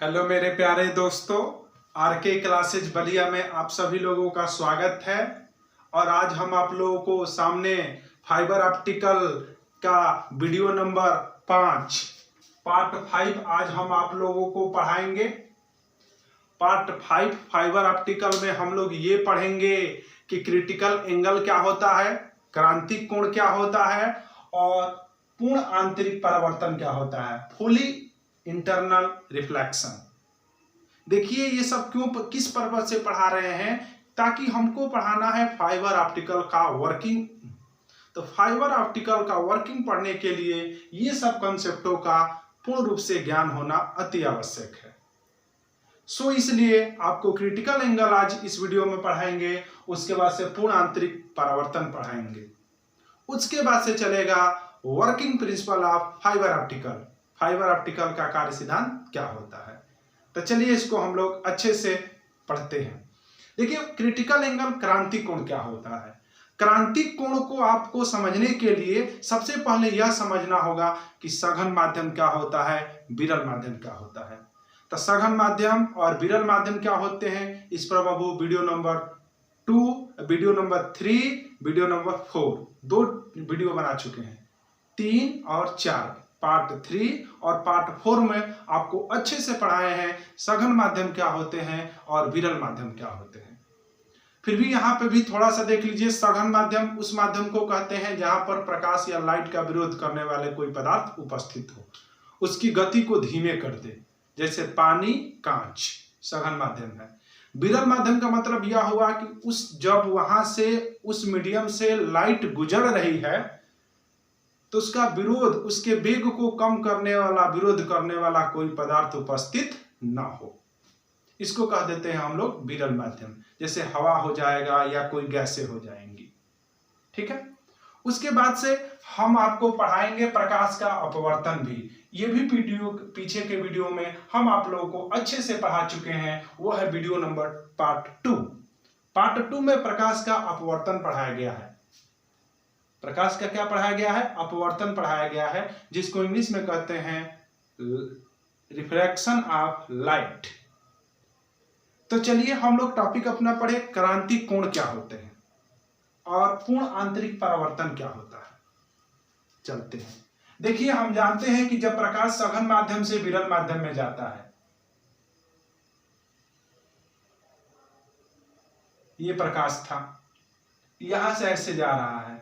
Hello मेरे प्यारे दोस्तों, आरके क्लासेज बलिया में आप सभी लोगों का स्वागत है। और आज हम आप लोगों को सामने फाइबर ऑप्टिकल का वीडियो नंबर 5 पार्ट 5 आज हम आप लोगों को पढ़ाएंगे। पार्ट 5 फाइबर ऑप्टिकल में हम लोग ये पढ़ेंगे कि क्रिटिकल एंगल क्या होता है, क्रांतिक कोण क्या होता है और पूर्ण आंतरिक परावर्तन क्या होता है, फुली इंटरनल रिफ्लेक्शन। देखिए ये सब किस पर्पज से पढ़ा रहे हैं, ताकि हमको पढ़ाना है फाइबर ऑप्टिकल का वर्किंग। तो फाइबर ऑप्टिकल का वर्किंग पढ़ने के लिए ये सब कंसेप्टों का पूर्ण रूप से ज्ञान होना अति आवश्यक है। इसलिए आपको क्रिटिकल एंगल आज इस वीडियो में पढ़ाएंगे, उसके बाद से पूर्ण आंतरिक परावर्तन पढ़ाएंगे, उसके बाद से चलेगा working principle of fibre optical. Fibre optical का कार्य सिद्धांत क्या होता है। तो चलिए इसको हम लोग अच्छे से पढ़ते हैं। देखिए क्रिटिकल एंगल क्रांतिक कोण क्या होता है। क्रांतिक कोण को आपको समझने के लिए सबसे पहले यह समझना होगा कि सघन माध्यम क्या होता है, विरल माध्यम क्या होता है। तो सघन माध्यम और विरल माध्यम क्या होते हैं, इस पर बाबू video number 2, video number 3, video number 4 दो वीडियो बना चुके हैं। 3 और 4 पार्ट 3 और पार्ट 4 में आपको अच्छे से पढ़ाए हैं सघन माध्यम क्या होते हैं और विरल माध्यम क्या होते हैं। फिर भी यहाँ पे भी थोड़ा सा देख लीजिए। सघन माध्यम उस माध्यम को कहते हैं जहां पर प्रकाश या लाइट का विरोध करने वाले कोई पदार्थ उपस्थित हो, उसकी गति को धीमे कर दे, जैसे पानी, कांच सघन माध्यम है। विरल माध्यम का मतलब यह हुआ कि जब वहां से उस मीडियम से लाइट गुजर रही है तो उसका विरोध, उसके वेग को कम करने वाला, विरोध करने वाला कोई पदार्थ उपस्थित ना हो, इसको कह देते हैं हम लोग विरल माध्यम। जैसे हवा हो जाएगा या कोई गैसें हो जाएंगी, ठीक है। उसके बाद से हम आपको पढ़ाएंगे प्रकाश का अपवर्तन भी। ये भी वीडियो पीछे के वीडियो में हम आप लोगों को अच्छे से पढ़ा चुके हैं, वो है वीडियो नंबर पार्ट 2। पार्ट 2 में प्रकाश का अपवर्तन पढ़ाया गया है। प्रकाश का क्या पढ़ाया गया है, अपवर्तन पढ़ाया गया है, जिसको इंग्लिश में कहते हैं रिफ्रैक्शन ऑफ लाइट। तो चलिए हम लोग टॉपिक अपना पढ़े, क्रांतिक कोण क्या होते हैं और पूर्ण आंतरिक परावर्तन क्या होता है। चलते हैं। देखिए हम जानते हैं कि जब प्रकाश सघन माध्यम से विरल माध्यम में जाता है, ये प्रकाश था, यहां से ऐसे जा रहा है,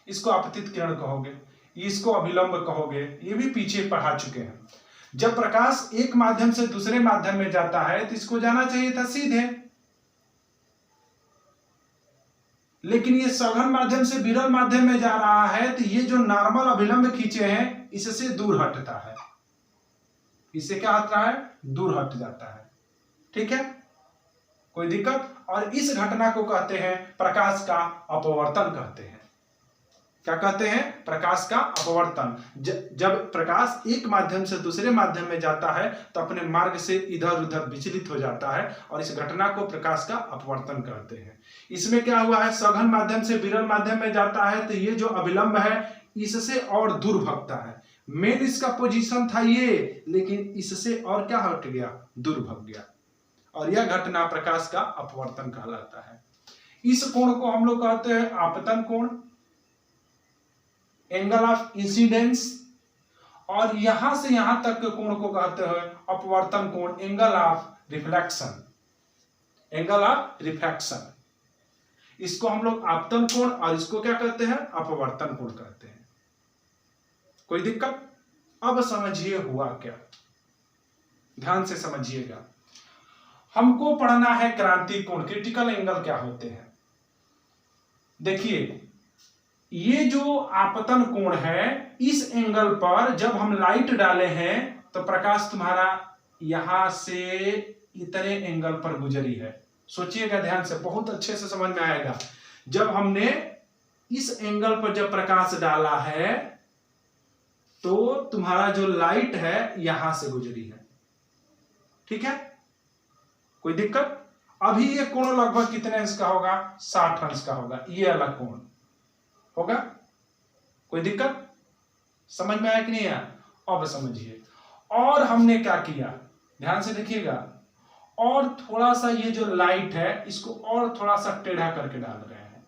इसको आपतित किरण कहोगे, इसको अभिलंब कहोगे, ये भी पीछे पढ़ा चुके हैं। जब प्रकाश एक माध्यम से दूसरे माध्यम में जाता है तो इसको जाना चाहिए था सीधे, लेकिन ये सघन माध्यम से विरल माध्यम में जा रहा है तो ये जो नॉर्मल अभिलंब खींचे हैं इससे दूर हटता है, इससे क्या होता है, दूर हट जाता है, ठीक है, कोई दिक्कत। और इस घटना को कहते हैं प्रकाश का अपवर्तन कहते हैं। क्या कहते हैं, प्रकाश का अपवर्तन। जब प्रकाश एक माध्यम से दूसरे माध्यम में जाता है तो अपने मार्ग से इधर उधर विचलित हो जाता है और इस घटना को प्रकाश का अपवर्तन कहते हैं। इसमें क्या हुआ है, सघन माध्यम से विरल माध्यम में जाता है तो ये जो अभिलंब है इससे और दूर भगता है। मेन इसका पोजीशन था ये, लेकिन इससे और क्या हट गया, दूर भग गया, और यह घटना प्रकाश का अपवर्तन कहलाता है। इस कोण को हम लोग कहते हैं आपतन कोण, एंगल ऑफ इंसिडेंस, और यहां से यहां तक के कोण को कहते हैं अपवर्तन कोण, angle of reflection, angle of refraction. इसको हम लोग आपतन कोण और इसको क्या कहते हैं, अपवर्तन कोण कहते हैं। कोई दिक्कत। अब समझिए हुआ क्या, ध्यान से समझिएगा। हमको पढ़ना है क्रांतिक कोण, क्रिटिकल एंगल क्या होते हैं। देखिए ये जो आपतन कोण है, इस एंगल पर जब हम लाइट डाले हैं तो प्रकाश तुम्हारा यहां से इतने एंगल पर गुजरी है। सोचिएगा ध्यान से, बहुत अच्छे से समझ में आएगा। जब हमने इस एंगल पर जब प्रकाश डाला है तो तुम्हारा जो लाइट है यहां से गुजरी है, ठीक है, कोई दिक्कत। अभी ये कोण लगभग कितने अंश का होगा, 60 अंश का होगा, ये अलग कोण होगा, कोई दिक्कत। समझ में आया कि नहीं आया, अब समझिए। और हमने क्या किया, ध्यान से देखिएगा, और थोड़ा सा ये जो लाइट है इसको और थोड़ा सा टेढ़ा करके डाल रहे हैं।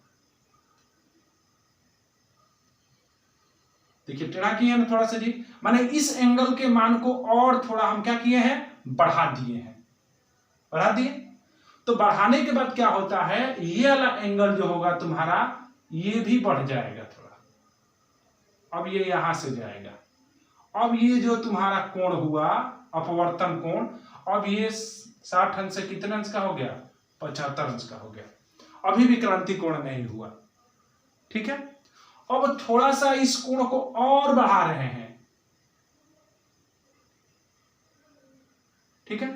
देखिए टेढ़ा किए हैं ना थोड़ा सा जी, माने इस एंगल के मान को और थोड़ा हम क्या किए हैं, बढ़ा दिए हैं, बढ़ा दिए। तो बढ़ाने के बाद क्या होता है, ये वाला एंगल जो होगा तुम्हारा ये भी बढ़ जाएगा थोड़ा। अब ये यहां से जाएगा। अब ये जो तुम्हारा कोण हुआ अपवर्तन कोण, अब ये 60 अंश से कितने अंश का हो गया, 75 अंश का हो गया। अभी भी क्रांति कोण नहीं हुआ, ठीक है। अब थोड़ा सा इस कोण को और बढ़ा रहे हैं, ठीक है।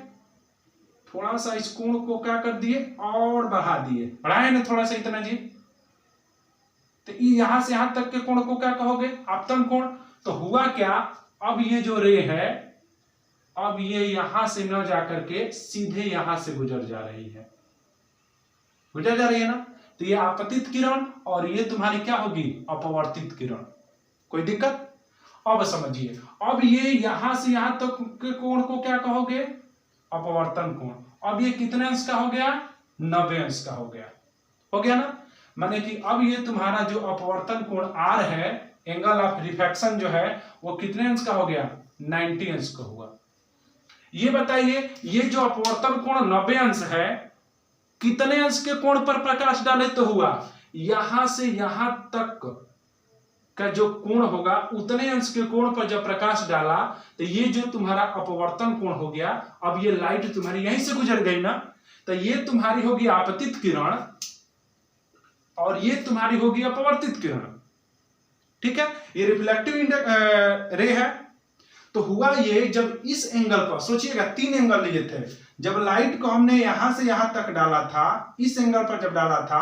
थोड़ा सा इस कोण को क्या कर दिए, और बढ़ा दिए, बढ़ाए ना थोड़ा सा इतना जी। तो यहां से यहां तक के कोण को क्या कहोगे, आपतन कोण। तो हुआ क्या, अब ये जो रे है अब ये यहां से न जाकर के सीधे यहां से गुजर जा रही है, गुजर जा रही है ना। तो ये आपतित किरण और ये तुम्हारी क्या होगी, अपवर्तित किरण। कोई दिक्कत। अब समझिए, अब ये यहां से यहां तक के कोण को क्या कहोगे, अपवर्तन कोण। अब ये कितने अंश का हो गया, 90 अंश का हो गया ना। माने कि अब ये तुम्हारा जो अपवर्तन कोण आर है, एंगल ऑफ रिफ्रैक्शन जो है वो कितने अंश का हो गया, 90 अंश का हुआ। ये बताइए, ये जो अपवर्तन कोण 90 अंश है, कितने अंश के कोण पर प्रकाश डाले तो हुआ, यहां से यहां तक का जो कोण होगा उतने अंश के कोण पर जब प्रकाश डाला तो ये जो तुम्हारा अपवर्तन कोण हो गया। अब ये लाइट तुम्हारी यहीं से गुजर गई ना, तो ये तुम्हारी होगी आपतित किरण और ये तुम्हारी होगी अपवर्तित किरण, ठीक है। ये रिफ्लेक्टिव रे है। तो हुआ ये, जब इस एंगल पर सोचिएगा, 3 एंगल लिए थे। जब लाइट को हमने यहां से यहां तक डाला था, इस एंगल पर जब डाला था,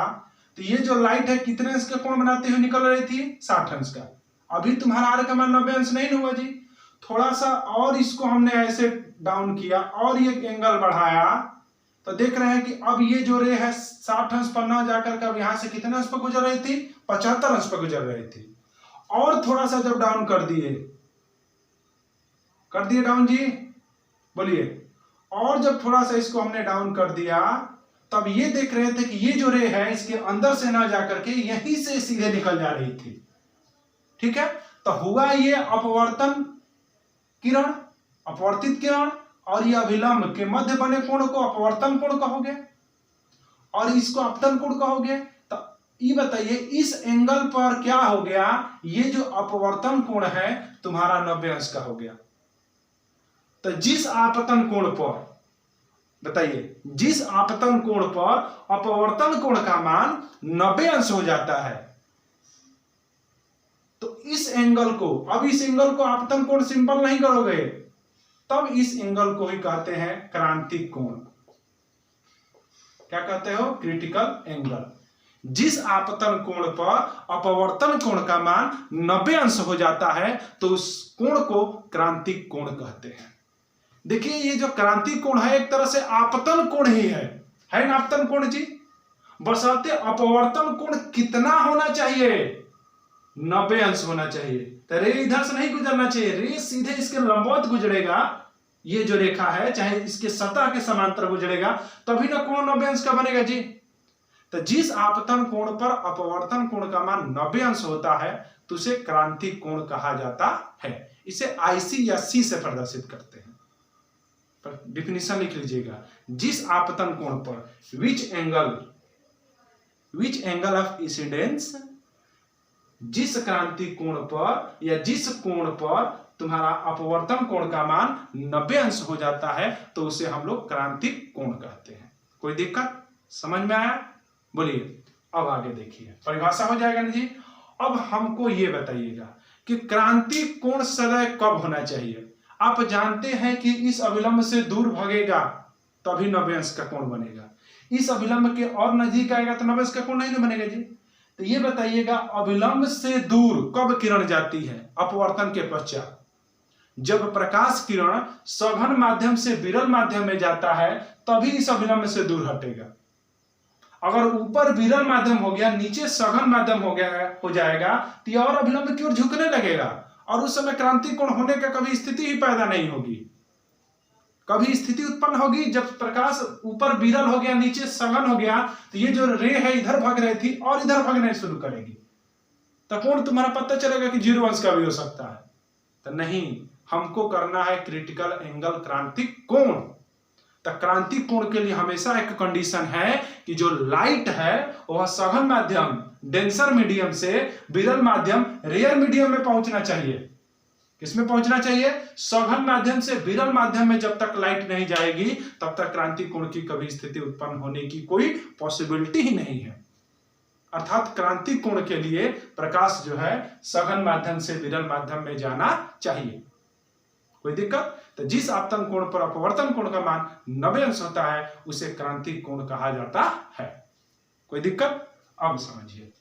तो ये जो लाइट है कितने अंश का कोण बनाते हुए निकल रही थी, 60 अंश का। अभी तुम्हारा आर का मान 90 अंश नहीं हुआ जी। थोड़ा सा और इसको हमने ऐसे डाउन किया और ये एंगल बढ़ाया, तो देख रहे हैं कि अब ये जो रे है 60 अंश पर ना जाकर के अब यहां से कितने अंश पर गुजर रही थी, 75 अंश पर गुजर रही थी। और थोड़ा सा जब डाउन कर दिए डाउन जी, बोलिए। और जब थोड़ा सा इसको हमने डाउन कर दिया, तब ये देख रहे थे कि ये जो रे है इसके अंदर से ना जाकर के यहीं से सीधे निकल जा रही थी, ठीक है। तो हुआ ये अपवर्तन किरण, अपवर्तित किरण और ये अभिलंब के मध्य बने कोण को अपवर्तन कोण कहोगे और इसको अपतन कोण कहोगे। तो ये बताइए, इस एंगल पर क्या हो गया, ये जो अपवर्तन कोण है तुम्हारा 90 अंश का हो गया। तो जिस आपतन कोण पर, बताइए, जिस आपतन कोण पर अपवर्तन कोण का मान 90 अंश हो जाता है, तो इस एंगल को, अब इस एंगल को आपतन कोण सिंपल नहीं करोगे, तब इस एंगल को ही कहते हैं क्रांतिक कोण। क्या कहते हो, क्रिटिकल एंगल। जिस आपतन कोण पर अपवर्तन कोण का मान 90 अंश हो जाता है तो उस कोण को क्रांतिक कोण कहते हैं। देखिए, ये जो क्रांतिक कोण है एक तरह से आपतन कोण ही है ना, आपतन कोण जी। बशर्ते अपवर्तन कोण कितना होना चाहिए, 90 अंश होना चाहिए। तो रे इधर से नहीं गुजरना चाहिए, रे सीधे इसके लंबवत गुजरेगा, ये जो रेखा है चाहे इसके सतह के समांतर गुजरेगा, तभी ना कोण 90 अंश का बनेगा जी। तो जिस आपतन कोण पर अपवर्तन कोण का मान 90 अंश होता है तो उसे क्रांतिक कोण कहा जाता है। इसे आईसी या सी से प्रदर्शित करते हैं। पर डिफिनेशन लिख लीजिएगा, जिस आपतन कोण पर विच एंगल ऑफ इंसिडेंस, जिस क्रांतिक कोण पर या जिस कोण पर तुम्हारा अपवर्तन कोण का मान 90 अंश हो जाता है तो उसे हम लोग क्रांतिक कोण कहते हैं। कोई दिक्कत, समझ में आया, बोलिए। अब आगे देखिए, परिभाषा हो जाएगा ना जी। अब हमको ये बताइएगा कि क्रांतिक कोण सदैव कब होना चाहिए। आप जानते हैं कि इस अभिलंब से दूर भागेगा तभी 90 अंश का कोण बनेगा, इस अभिलंब के और नजदीक आएगा तो 90 अंश का कोण नहीं बनेगा जी। तो ये बताइएगा, अभिलंब से दूर कब किरण जाती है, अपवर्तन के पश्चात। जब प्रकाश किरण सघन माध्यम से विरल माध्यम में जाता है तभी इस अभिलंब से दूर हटेगा। अगर ऊपर विरल माध्यम हो गया, नीचे सघन माध्यम हो जाएगा तो यह और अभिलंब की ओर झुकने लगेगा और उस समय क्रांतिक कोण होने का कभी स्थिति ही पैदा नहीं होगी। कभी स्थिति उत्पन्न होगी जब प्रकाश ऊपर विरल हो गया, नीचे सघन हो गया, तो ये जो रे है इधर भाग रही थी और इधर भागना शुरू करेगी, तो कोण तुम्हारा पता चलेगा कि 0 अंश का भी हो सकता है। तो नहीं, हमको करना है क्रिटिकल एंगल क्रांतिक कोण। तो क्रांतिक कोण के लिए हमेशा एक कंडीशन है कि जो लाइट है वह सघन माध्यम डेंसर मीडियम से विरल माध्यम रेयर मीडियम में पहुंचना चाहिए। किसमें पहुंचना चाहिए? सघन माध्यम से विरल माध्यम में जब तक लाइट नहीं जाएगी तब तक क्रांतिक कोण की कभी स्थिति उत्पन्न होने की कोई पॉसिबिलिटी ही नहीं है। अर्थात क्रांतिक कोण के लिए प्रकाश जो है सघन माध्यम से विरल माध्यम में जाना चाहिए। कोई दिक्कत? तो जिस आपतन कोण पर अपवर्तन कोण का मान 90 अंश होता है उसे क्रांतिक कोण कहा जाता है। कोई दिक्कत? अब समझिए,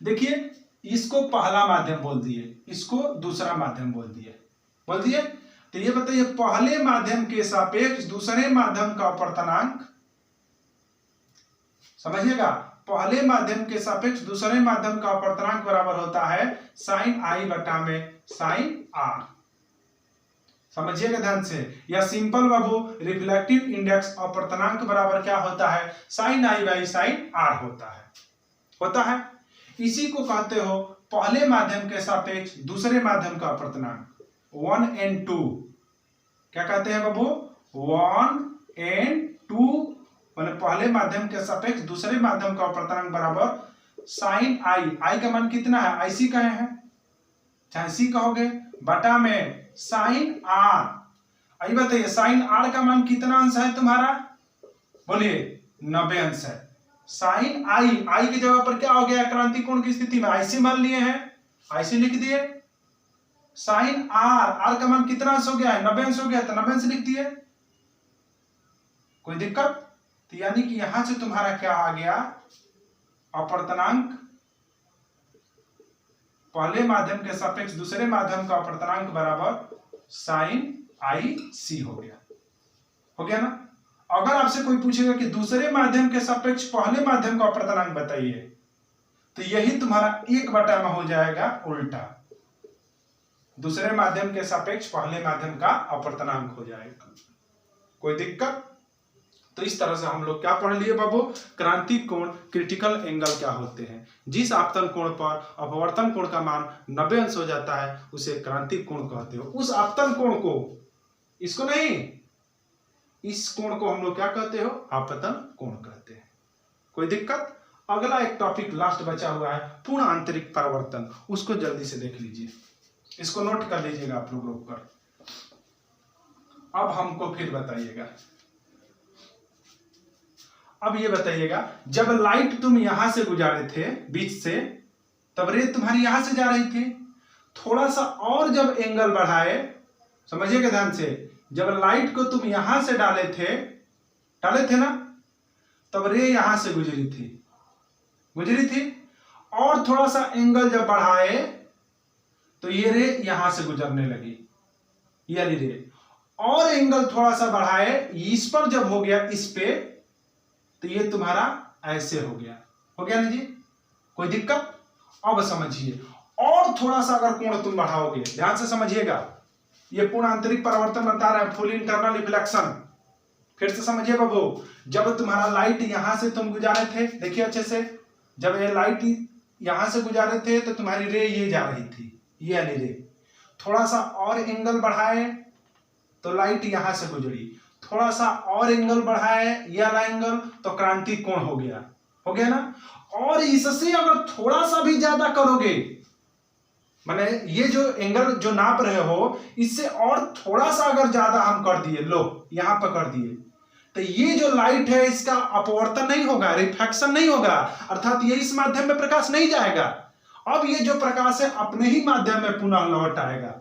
देखिए इसको पहला माध्यम बोल दिए, इसको दूसरा माध्यम बोल दिए। तो ये बताइए, पहले माध्यम के सापेक्ष दूसरे माध्यम का अपवर्तनांक, समझिएगा, पहले माध्यम के सापेक्ष दूसरे माध्यम का अपवर्तनांक बराबर होता है साइन आई बटा में साइन आर। समझिएगा ध्यान से, या सिंपल बाबू रिफ्लेक्टिव इंडेक्स अपवर्तनांक बराबर क्या होता है? Sine i by sine r होता है। इसी को कहते हो पहले माध्यम के सापेक्ष दूसरे माध्यम का अपवर्तनांक 1 and 2। क्या कहते हैं बाबू? 1 and 2 माने पहले माध्यम के सापेक्ष दूसरे माध्यम का अपवर्तनांक बराबर साइन आई का मान कितना है? आई सी कहे हैं, चाहे सी कहोगे, बटा में साइन आर। आई बताइए साइन आर का मान कितना अंश है तुम्हारा? बोलिए 90 अंश है। साइन आई की जगह पर क्या हो गया? क्रांतिक कोण की स्थिति में आईसी मान लिए हैं, आईसी लिख दिए। साइन आर का मान कितना अंश हो गया है? 90 अंश हो गया, तो 90 अंश लिख दिए। कोई दिक्कत? तो यानी कि यहां से तुम्हारा क्या आ गया? अपवर्तनांक पहले माध्यम के सापेक्ष दूसरे माध्यम का अपवर्तनांक बराबर साइन आई सी हो गया ना। अगर आपसे कोई पूछेगा कि दूसरे माध्यम के सापेक्ष पहले माध्यम का अपवर्तनांक बताइए, तो यही तुम्हारा 1 में हो जाएगा उल्टा, दूसरे माध्यम के सापेक्ष पहले माध्यम का अपवर्तनांक हो जाएगा। कोई दिक्कत? तो इस तरह से हम लोग क्या पढ़ लिए बाबू? क्रांतिक कोण क्रिटिकल एंगल क्या होते हैं। जिस आपतन कोण पर अपवर्तन कोण का मान 90 अंश हो जाता है उसे क्रांतिक कोण कहते हो। उस आपतन कोण को, इसको नहीं, इस कोण को हम लोग क्या कहते हो? आपतन कोण कहते हैं। कोई दिक्कत? अगला एक टॉपिक लास्ट बचा हुआ है पूर्ण आंतरिक परावर्तन, उसको जल्दी से देख लीजिए, इसको नोट कर लीजिएगा आप लोग रोक कर। अब हमको फिर बताइएगा, अब ये बताइएगा, जब लाइट तुम यहां से गुजारे थे बीच से, तब रे तुम्हारी यहां से जा रही थी। थोड़ा सा और जब एंगल बढ़ाए, समझिएगा ध्यान से, जब लाइट को तुम यहां से डाले थे ना, तब रे यहां से गुजरी थी, और थोड़ा सा एंगल जब बढ़ाए तो ये रे यहां से गुजरने लगी, ये वाली रे, और एंगल थोड़ा सा बढ़ाए, इस पर जब हो गया, इस पे, तो ये तुम्हारा ऐसे हो गया ना जी। कोई दिक्कत? अब समझिए, और थोड़ा सा अगर कोण तुम बढ़ाओगे, ध्यान से समझिएगा, ये पूर्ण आंतरिक परावर्तन बता रहा है, फुल इंटरनल रिफ्लेक्शन। फिर से समझिए बाबू, जब तुम्हारा लाइट यहां से तुम गुजारे थे, देखिए अच्छे से, जब ये लाइट यहां से गुजारे थे तो तुम्हारी रे ये जा रही थी, ये वाली रे, थोड़ा सा और एंगल बढ़ाए तो लाइट यहां से गुजरी, थोड़ा सा और एंगल बढ़ाए ये वाला एंगल, तो क्रांतिक कोण हो गया ना। और इससे अगर थोड़ा सा भी ज्यादा करोगे, माने ये जो एंगल जो नाप रहे हो, इससे और थोड़ा सा अगर ज्यादा हम कर दिए, लो यहां पर कर दिए, तो ये जो लाइट है इसका अपवर्तन नहीं होगा, रिफ्लेक्शन नहीं होगा, अर्थात ये इस माध्यम में प्रकाश नहीं जाएगा। अब ये जो प्रकाश है अपने ही माध्यम में पुनः लौट आएगा।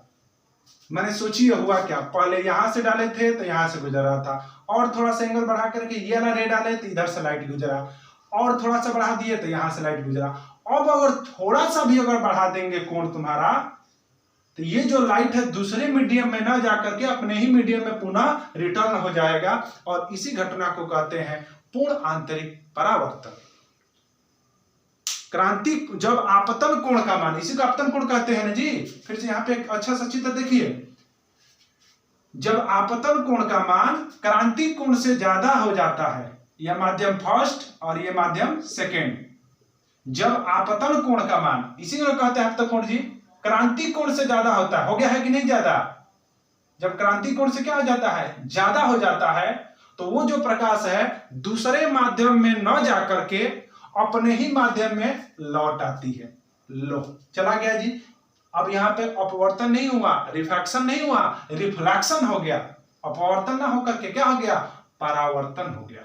मैंने सोचिए हुआ क्या, पहले यहां से डाले थे तो यहां से गुजरा था, और थोड़ा सा एंगल बढ़ा करके ये वाला रे डाले तो इधर से लाइट गुजरा, और थोड़ा सा बढ़ा दिए तो यहां से लाइट गुजरा। अब अगर थोड़ा सा भी अगर बढ़ा देंगे कोण तुम्हारा, तो ये जो लाइट है दूसरे मीडियम में ना जाकर के अपने ही मीडियम में पुनः रिटर्न हो जाएगा, और इसी घटना को कहते हैं पूर्ण आंतरिक परावर्तन। क्रांतिक जब आपतन कोण का मान, इसी को आपतन कोण कहते हैं ना जी। फिर से यहाँ पे एक अच्छा सा चित्र देखिए, जब आपतन कोण का मान क्रांति कोण से ज्यादा हो जाता है, यह माध्यम फर्स्ट और यह माध्यम सेकेंड। जब आपतन कोण का मान, इसी को कहते हैं आपतन कोण जी, क्रांति कोण से ज्यादा होता है। हो गया है कि नहीं ज्यादा? जब क्रांति कोण से क्या हो जाता है, ज्यादा हो जाता है, तो वो जो प्रकाश है दूसरे माध्यम में न जाकर के अपने ही माध्यम में लौट आती है। लो चला गया जी। अब यहाँ पे अपवर्तन नहीं हुआ, रिफ्रैक्शन नहीं हुआ, रिफ्लेक्शन हो गया। अपवर्तन ना होकर के क्या हो गया, परावर्तन हो गया।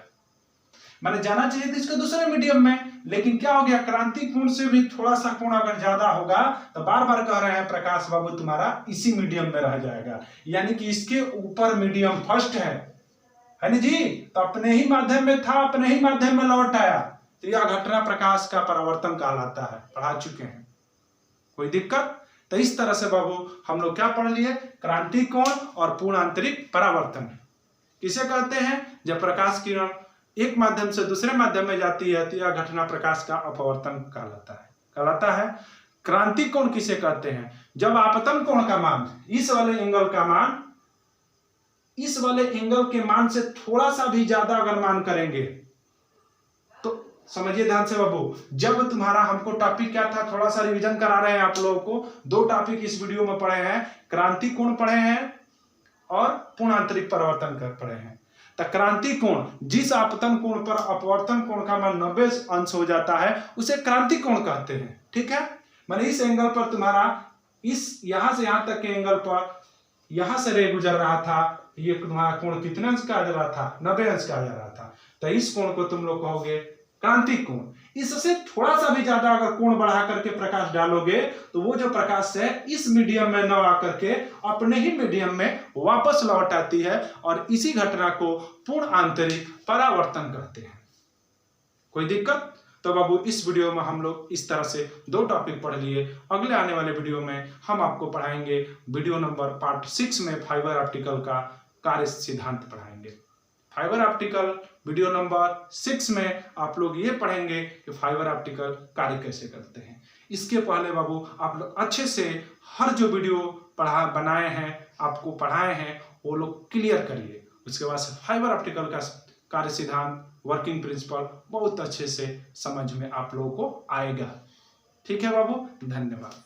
मैंने जाना चाहिए था इसके दूसरे मीडियम में, लेकिन क्या हो गया, क्रांति कोण से भी थोड़ा सा कोण अगर ज्यादा होगा तो बार बार कह रहे हैं प्रकाश बाबू तुम्हारा इसी मीडियम में रह जाएगा, यानी कि इसके ऊपर मीडियम फर्स्ट है ना जी, तो अपने ही माध्यम में था, अपने ही माध्यम में लौट आया, तो यह घटना प्रकाश का परावर्तन कहलाता है। पढ़ा चुके हैं, कोई दिक्कत? तो इस तरह से बाबू हम लोग क्या पढ़ लिए, क्रांति कोण और पूर्ण आंतरिक परावर्तन किसे कहते हैं? जब प्रकाश किरण एक माध्यम से दूसरे माध्यम में जाती है तो यह घटना प्रकाश का अपवर्तन कहलाता है। क्रांति कोण किसे कहते हैं? जब आपतन कोण का मान, इस वाले एंगल का मान, इस वाले एंगल के मान से थोड़ा सा भी ज्यादा अगर मान करेंगे तो समझिए ध्यान से बाबू, जब तुम्हारा हमको टॉपिक क्या था, थोड़ा सा रिवीजन करा रहे हैं आप लोगों को। दो टॉपिक इस वीडियो में पढ़े हैं, क्रांति कोण पढ़े हैं और पूर्ण आंतरिक परावर्तन पढ़े हैं। तो क्रांति कोण, जिस आपतन कोण पर अपवर्तन कोण का मान 90 अंश हो जाता है उसे क्रांति कोण कहते हैं। ठीक है, माने इस एंगल पर तुम्हारा इस यहां से यहां तक के एंगल पर यहां से रे गुजर रहा था, ये तुम्हारा कोण कितने अंश का आ जा रहा था, 90 अंश का आ जा रहा था। तो इस कोण को तुम लोग कहोगे क्रांति कोण। इससे थोड़ा सा भी ज्यादा अगर कोण बढ़ा करके प्रकाश डालोगे तो वो जो प्रकाश है इस मीडियम में न आकर के अपने ही मीडियम में वापस लौट आती है, और इसी घटना को पूर्ण आंतरिक परावर्तन कहते हैं। कोई दिक्कत? तो बाबू इस वीडियो में हम लोग इस तरह से दो टॉपिक पढ़ लिए। अगले आने वाले वीडियो में हम आपको पढ़ाएंगे वीडियो नंबर पार्ट 6 में फाइबर ऑप्टिकल का कार्य सिद्धांत पढ़ाएंगे। फाइबर ऑप्टिकल वीडियो नंबर 6 में आप लोग ये पढ़ेंगे कि फाइबर ऑप्टिकल कार्य कैसे करते हैं। इसके पहले बाबू आप लोग अच्छे से हर जो वीडियो बनाए हैं, आपको पढ़ाए हैं, वो लोग क्लियर करिए। उसके बाद से फाइबर ऑप्टिकल का कार्य सिद्धांत, वर्किंग प्रिंसिपल बहुत अच्छे से समझ में आप लोगों को आएगा। ठीक है बाबू, धन्यवाद।